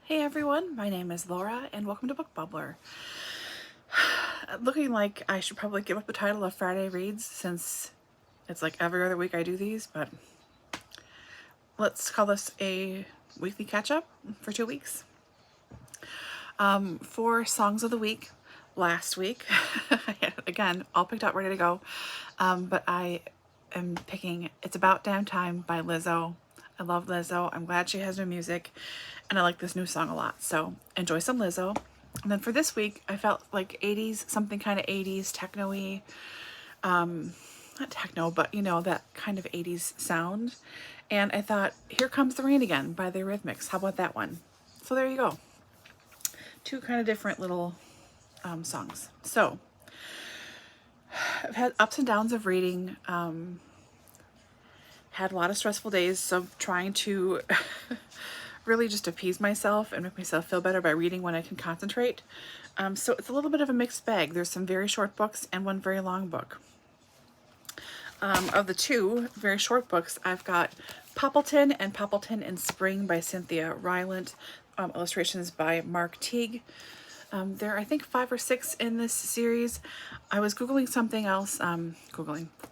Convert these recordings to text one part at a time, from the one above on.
Hey everyone, my name is Laura and welcome to Book Bubbler. Looking like I should probably give up the title of Friday Reads since it's like every other week I do these, but let's call this a weekly catch-up for 2 weeks. For Songs of the Week, last week, again, all picked out, ready to go, but I am picking It's About Damn Time by Lizzo. I love Lizzo. I'm glad she has new music, and I like this new song a lot, so enjoy some Lizzo. And then for this week, I felt like 80s, something kind of 80s, techno-y, not techno, but you know, that kind of 80s sound. And I thought, Here Comes the Rain Again by the Eurythmics. How about that one? So there you go. Two kind of different little songs. So I've had ups and downs of reading, had a lot of stressful days, so trying to really just appease myself and make myself feel better by reading when I can concentrate. So it's a little bit of a mixed bag. There's some very short books and one very long book. Of the two very short books, I've got Poppleton and Poppleton in Spring by Cynthia. Rylant, illustrations by Mark Teague. There are, I think, 5 or 6 in this series. I was Googling something else,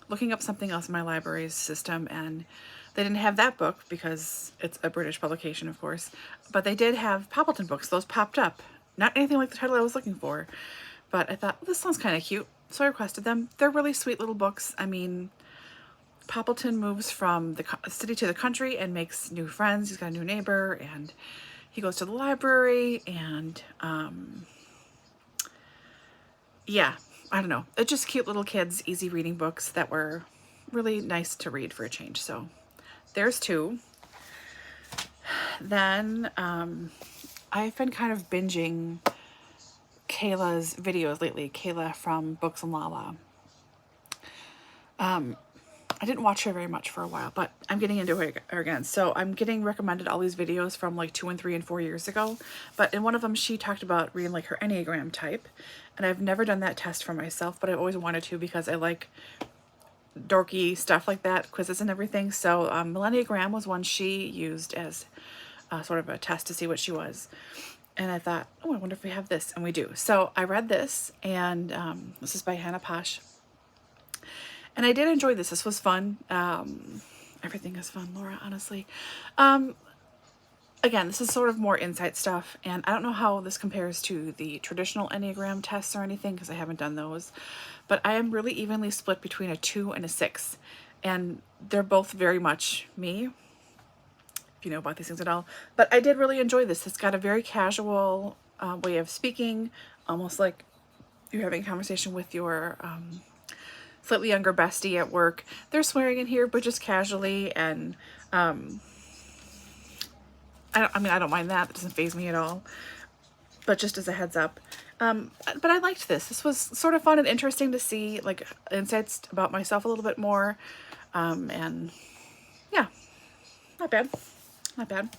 looking up something else in my library's system, and they didn't have that book because it's a British publication, of course, but they did have Poppleton books. Those popped up. Not anything like the title I was looking for, but I thought, well, this sounds kind of cute, so I requested them. They're really sweet little books. I mean, Poppleton moves from the city to the country and makes new friends. He's got a new neighbor, and he goes to the library, and yeah, I don't know. It's just cute little kids, easy reading books that were really nice to read for a change. So there's 2. Then I've been kind of binging Kayla's videos lately. Kayla from Books and Lala. I didn't watch her very much for a while, but I'm getting into her again. So I'm getting recommended all these videos from like 2 and 3 and 4 years ago. But in one of them, she talked about reading like her Enneagram type. And I've never done that test for myself, but I've always wanted to because I like dorky stuff like that, quizzes and everything. So Millenneagram was one she used as sort of a test to see what she was. And I thought, oh, I wonder if we have this. And we do. So I read this, and this is by Paasch. And I did enjoy this. This was fun. Everything is fun, Laura, honestly. Again, this is sort of more insight stuff, and I don't know how this compares to the traditional Enneagram tests or anything because I haven't done those, but I am really evenly split between a 2 and a 6, and they're both very much me, if you know about these things at all. But I did really enjoy this. It's got a very casual way of speaking, almost like you're having a conversation with your slightly younger bestie at work. They're swearing in here, but just casually, and I don't mind that. That doesn't faze me at all. But just as a heads up. But I liked this. This was sort of fun and interesting to see, like, insights about myself a little bit more. And yeah, not bad. Not bad.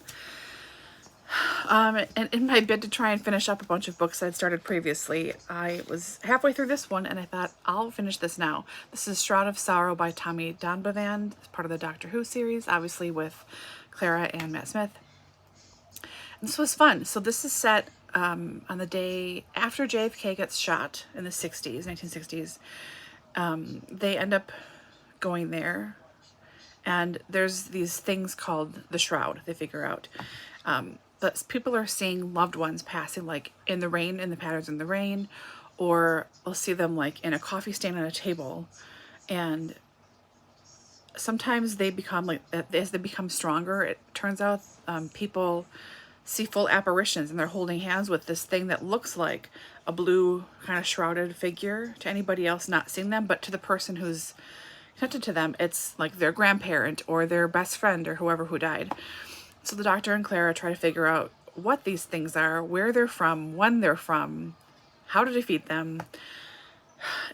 And in my bid to try and finish up a bunch of books I'd started previously, I was halfway through this one and I thought, I'll finish this now. This is Shroud of Sorrow by Donbavand. It's part of the Doctor Who series, obviously with Clara and Matt Smith. And this was fun. So this is set on the day after JFK gets shot in the 60s, 1960s. They end up going there, and there's these things called the Shroud, they figure out. But people are seeing loved ones passing, like in the rain, in the patterns in the rain, or they'll see them like in a coffee stain on a table. And sometimes they become like, as they become stronger, it turns out people see full apparitions, and they're holding hands with this thing that looks like a blue kind of shrouded figure to anybody else not seeing them, but to the person who's connected to them, it's like their grandparent or their best friend or whoever who died. So the Doctor and Clara try to figure out what these things are, where they're from, when they're from, how to defeat them.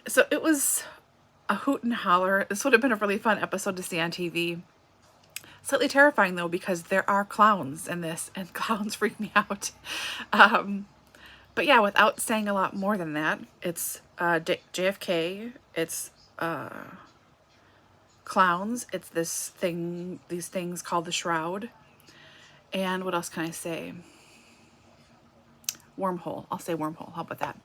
So it was a hoot and holler. This would have been a really fun episode to see on TV. Slightly terrifying though, because there are clowns in this, and clowns freak me out. But yeah, without saying a lot more than that, it's JFK, it's clowns, it's these things called the Shroud, and what else can I say? Wormhole. I'll say Wormhole. How about that?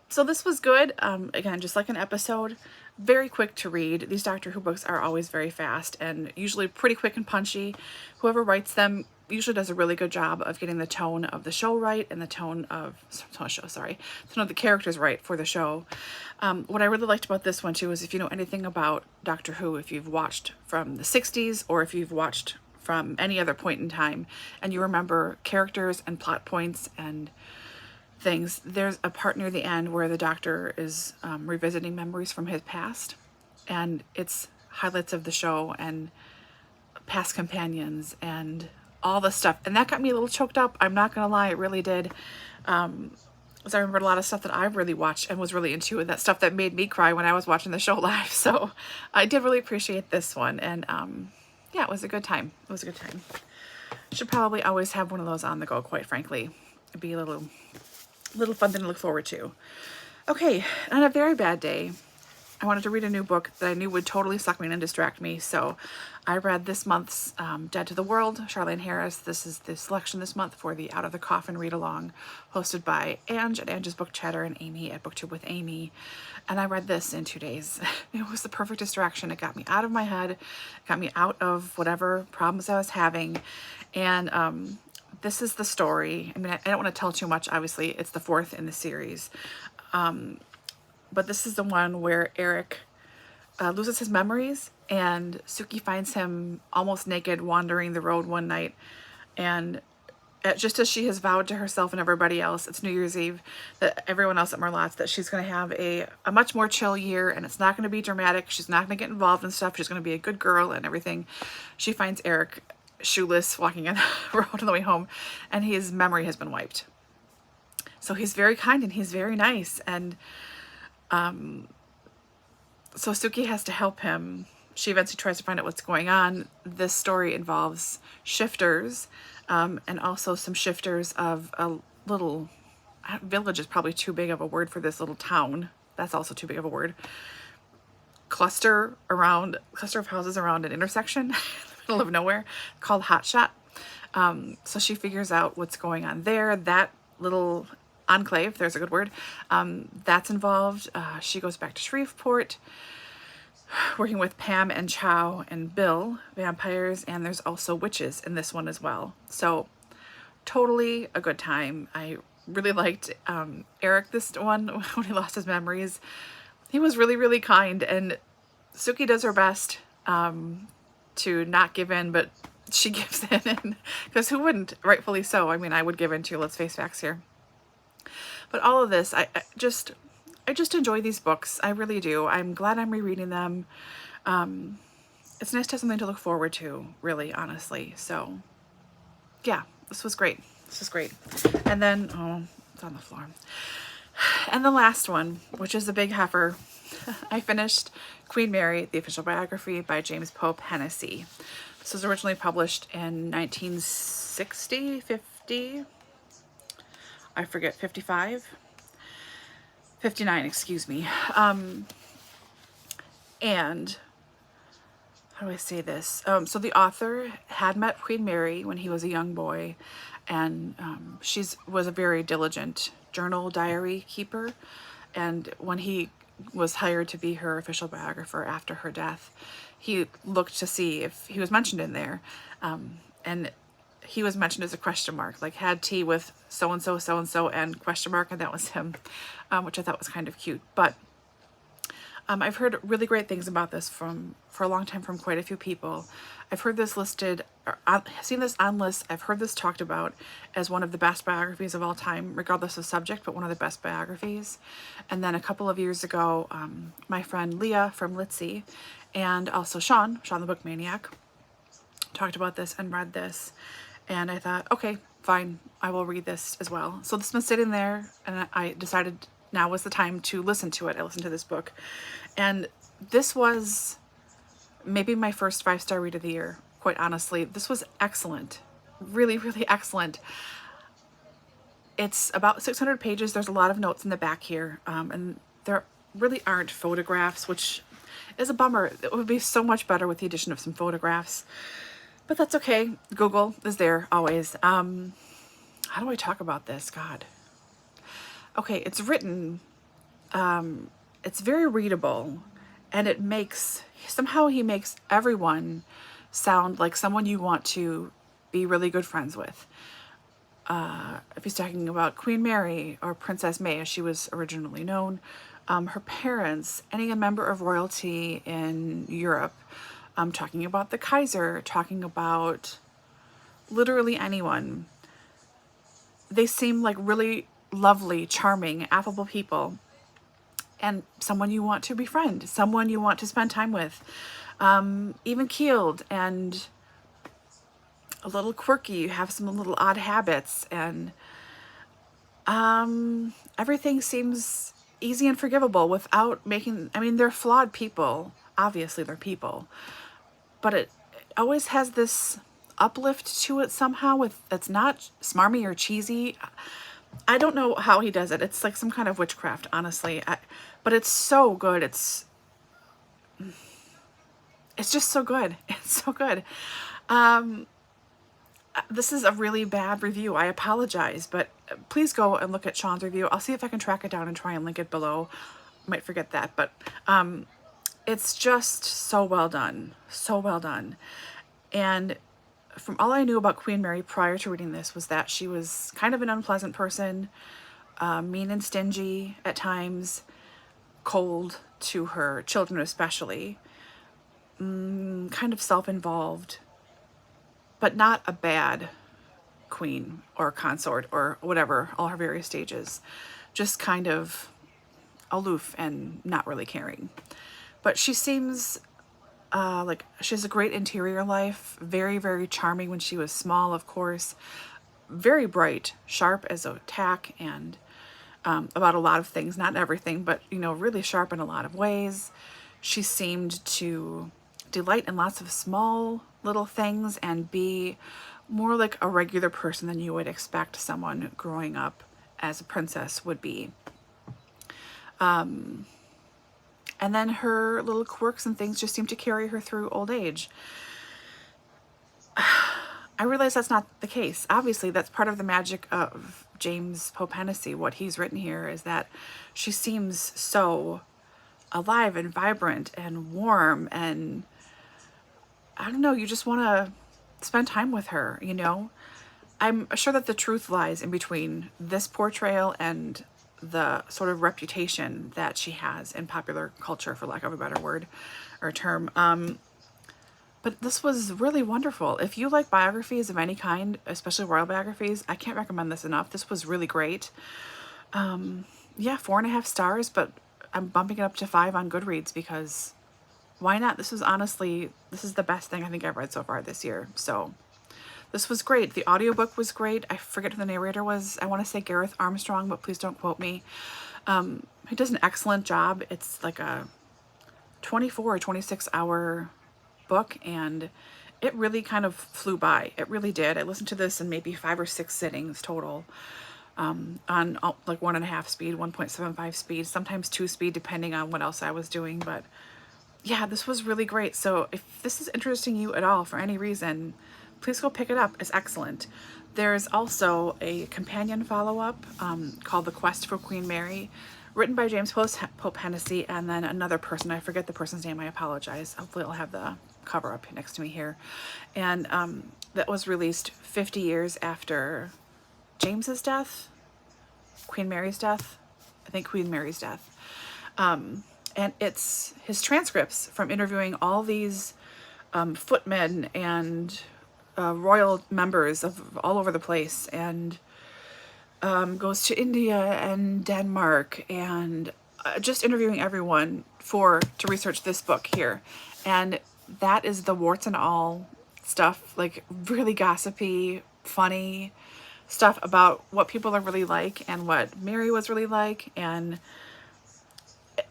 So this was good. Again, just like an episode, very quick to read. These Doctor Who books are always very fast and usually pretty quick and punchy. Whoever writes them usually does a really good job of getting the tone of the show right and the tone of the characters right for the show. What I really liked about this one too is if you know anything about Doctor Who, if you've watched from the 60s or if you've watched from any other point in time and you remember characters and plot points and things, there's a part near the end where the Doctor is revisiting memories from his past, and it's highlights of the show and past companions and all the stuff, and that got me a little choked up. I'm not gonna lie, it really did. Because I remembered a lot of stuff that I really watched and was really into, and that stuff that made me cry when I was watching the show live. So I did really appreciate this one, and yeah, it was a good time. It was a good time. Should probably always have one of those on the go, quite frankly. It'd be a little fun thing to look forward to. Okay, on a very bad day, I wanted to read a new book that I knew would totally suck me in and distract me, so I read this month's Dead to the World, Charlaine Harris. This is the selection this month for the Out of the Coffin read-along, hosted by Ange at Ange's Book Chatter and Amy at BookTube with Amy. And I read this in 2 days. It was the perfect distraction. It got me out of my head, it got me out of whatever problems I was having, and this is the story. I mean, I don't want to tell too much, obviously. It's the 4th in the series. But this is the one where Eric loses his memories, and Suki finds him almost naked wandering the road one night. And just as she has vowed to herself and everybody else, it's New Year's Eve, that everyone else at Merlotte's, that she's going to have a much more chill year, and it's not going to be dramatic. She's not going to get involved in stuff. She's going to be a good girl and everything. She finds Eric shoeless walking on the road on the way home, and his memory has been wiped. So he's very kind and he's very nice, and so Suki has to help him. She eventually tries to find out what's going on. This story involves shifters, and also some shifters of a little village is probably too big of a word for this little town. That's also too big of a word. Cluster of houses around an intersection in the middle of nowhere called Hotshot. So she figures out what's going on there. That little enclave, there's a good word, that's involved. She goes back to Shreveport, working with Pam and Chow and Bill, vampires, and there's also witches in this one as well. So totally a good time. I really liked Eric this one when he lost his memories. He was really, really kind, and Suki does her best to not give in, but she gives in, because who wouldn't? Rightfully so. I mean, I would give in too, let's face facts here. But all of this, I just enjoy these books. I really do. I'm glad I'm rereading them. It's nice to have something to look forward to, really, honestly. So, yeah, this was great. This is great. And then, oh, it's on the floor. And the last one, which is the Big Heifer, I finished Queen Mary, the official biography by James Pope-Hennessy. This was originally published in 1960, 50, I forget, 55? 59, excuse me. And how do I say this? So the author had met Queen Mary when he was a young boy, and she was a very diligent journal diary keeper. And when he was hired to be her official biographer after her death, he looked to see if he was mentioned in there. And he was mentioned as a question mark, like had tea with so-and-so, so-and-so, and question mark, and that was him, which I thought was kind of cute. But I've heard really great things about this for a long time from quite a few people. I've heard this listed, or seen this on lists. I've heard this talked about as one of the best biographies of all time, regardless of subject, but one of the best biographies. And then a couple of years ago, my friend Leah from Litzy, and also Sean the Book Maniac, talked about this and read this. And I thought, okay, fine, I will read this as well. So this has been sitting there, and I decided now was the time to listen to it. I listened to this book, and this was maybe my first 5-star read of the year, quite honestly. This was excellent. Really, really excellent. It's about 600 pages. There's a lot of notes in the back here, and there really aren't photographs, which is a bummer. It would be so much better with the addition of some photographs. But that's okay. Google is there always. How how do I talk about this? God. Okay, it's written, it's very readable, and it makes, somehow he makes everyone sound like someone you want to be really good friends with. If he's talking about Queen Mary or Princess May, as she was originally known, her parents, any member of royalty in Europe, talking about the Kaiser, talking about literally anyone. They seem like really lovely, charming, affable people, and someone you want to befriend, someone you want to spend time with, even keeled and a little quirky. You have some little odd habits, and everything seems easy and forgivable without making, I mean, they're flawed people. Obviously, they're people. But it always has this uplift to it somehow. It's not smarmy or cheesy. I don't know how he does it. It's like some kind of witchcraft, honestly. But it's so good. It's just so good. It's so good. This is a really bad review. I apologize, but please go and look at Sean's review. I'll see if I can track it down and try and link it below. Might forget that, but it's just so well done. So well done. And from all I knew about Queen Mary prior to reading this was that she was kind of an unpleasant person, mean and stingy at times, cold to her children especially, kind of self-involved, but not a bad queen or consort or whatever, all her various stages. Just kind of aloof and not really caring. But she seems like she has a great interior life, very, very charming when she was small, of course, very bright, sharp as a tack, and about a lot of things, not everything, but, you know, really sharp in a lot of ways. She seemed to delight in lots of small little things and be more like a regular person than you would expect someone growing up as a princess would be. And then her little quirks and things just seem to carry her through old age. I realize that's not the case. Obviously, that's part of the magic of James Pope-Hennessy. What he's written here is that she seems so alive and vibrant and warm, and I don't know, you just want to spend time with her, you know? I'm sure that the truth lies in between this portrayal and the sort of reputation that she has in popular culture, for lack of a better word or term. But this was really wonderful. If you like biographies of any kind, especially royal biographies, I can't recommend this enough. This was really great. Yeah, 4.5 stars, but I'm bumping it up to 5 on Goodreads because why not? This is honestly, this is the best thing I think I've read so far this year. So this was great. The audiobook was great. I forget who the narrator was. I want to say Gareth Armstrong, but please don't quote me. He does an excellent job. It's like a 24 or 26 hour book, and it really kind of flew by. It really did. I listened to this in maybe 5 or 6 sittings total, on like 1.5 speed, 1.75 speed, sometimes 2 speed, depending on what else I was doing. But yeah, this was really great. So if this is interesting you at all for any reason, please go pick it up. It's excellent. There's also a companion follow-up called The Quest for Queen Mary, written by James Pope-Hennessy, and then another person. I forget the person's name. I apologize. Hopefully I'll have the cover up next to me here. And that was released 50 years after James's death, Queen Mary's death. I think Queen Mary's death. And it's his transcripts from interviewing all these footmen and royal members of all over the place, and goes to India and Denmark, and just interviewing everyone to research this book here. And that is the warts and all stuff, like really gossipy, funny stuff about what people are really like and what Mary was really like. And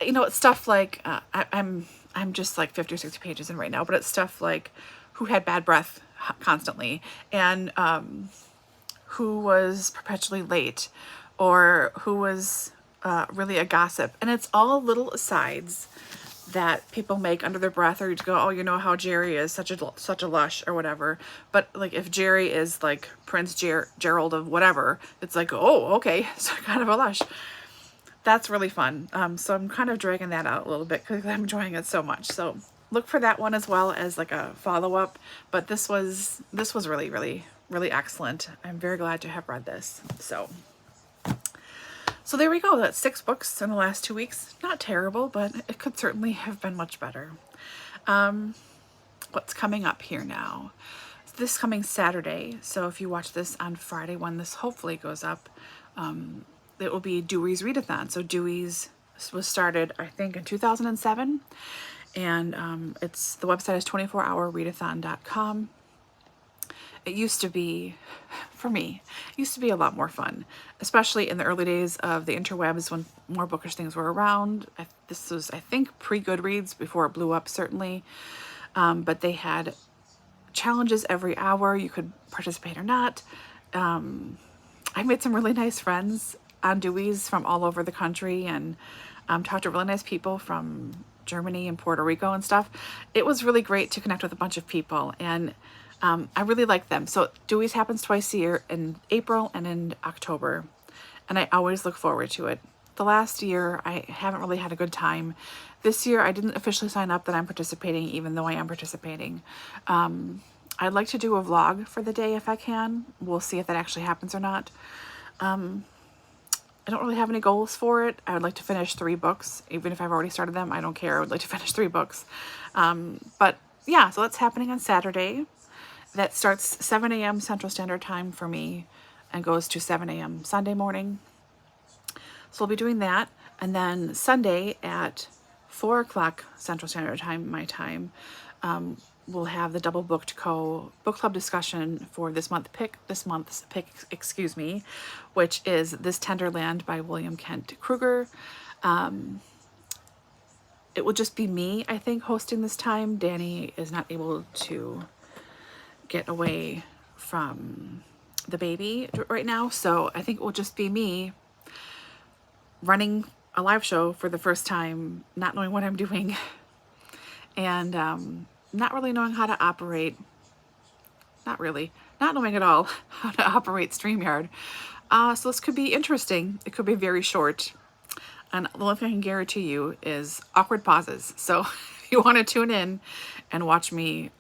you know, it's stuff like I'm just like 50 or 60 pages in right now, but it's stuff like who had bad breath constantly, and who was perpetually late, or who was really a gossip. And it's all little asides that people make under their breath, or you just go, oh, you know how Jerry is such a lush or whatever. But like if Jerry is like Prince Gerald of whatever, it's like, oh, okay, so kind of a lush. That's really fun. So I'm kind of dragging that out a little bit because I'm enjoying it so much. So look for that one as well as like a follow-up. But this was really, really, really excellent. I'm very glad to have read this. So there we go. That's 6 books in the last 2 weeks. Not terrible, but it could certainly have been much better. What's coming up here now? This coming Saturday, so if you watch this on Friday when this hopefully goes up, it will be DEWEYS Readathon. So DEWEYS was started, I think, in 2007, and the website is 24hourreadathon.com. It used to be, for me, it used to be a lot more fun, especially in the early days of the interwebs when more bookish things were around. This was, I think, pre-Goodreads, before it blew up, certainly. But they had challenges every hour. You could participate or not. I made some really nice friends on DEWEYS from all over the country, and talked to really nice people from Germany and Puerto Rico and stuff. It was really great to connect with a bunch of people, and I really like them. So DEWEYS happens twice a year, in April and in October, and I always look forward to it. The last year, I haven't really had a good time. This year, I didn't officially sign up that I'm participating, even though I am participating. I'd like to do a vlog for the day if I can. We'll see if that actually happens or not. I don't really have any goals for it. I would like to finish 3 books. Even if I've already started them, I don't care. I would like to finish 3 books. But yeah, so that's happening on Saturday. That starts 7 a.m. Central Standard Time for me and goes to 7 a.m. Sunday morning. So we'll be doing that. And then Sunday at 4 o'clock Central Standard Time, my time, we'll have the Double Booked Co. book club discussion for this month's pick, which is This Tender Land by William Kent Kruger. It will just be me, I think, hosting this time. Danny is not able to get away from the baby right now, so I think it will just be me running a live show for the first time, not knowing what I'm doing, and not really knowing how to operate, not knowing at all how to operate StreamYard. So this could be interesting. It could be very short. And the only thing I can guarantee you is awkward pauses. So if you want to tune in and watch me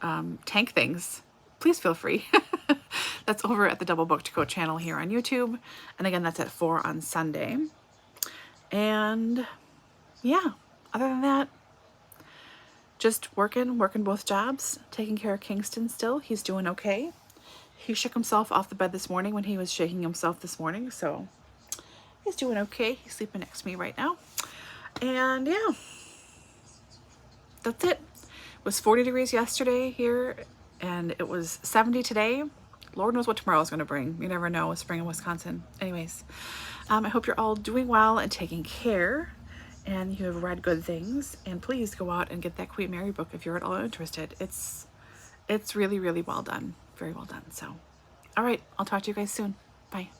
tank things, please feel free. That's over at the Double Booked Co channel here on YouTube. And again, that's at 4 on Sunday. And yeah, other than that, just working both jobs, taking care of Kingston still. He's doing okay. He shook himself off the bed this morning when he was shaking himself this morning, so he's doing okay. He's sleeping next to me right now. And yeah, that's it. It was 40 degrees yesterday here, and it was 70 today. Lord knows what tomorrow's going to bring. You never know with spring in Wisconsin. Anyways, I hope you're all doing well and taking care, and you have read good things. And please go out and get that Queen Mary book if you're at all interested. It's really, really well done. Very well done. So, all right, I'll talk to you guys soon. Bye.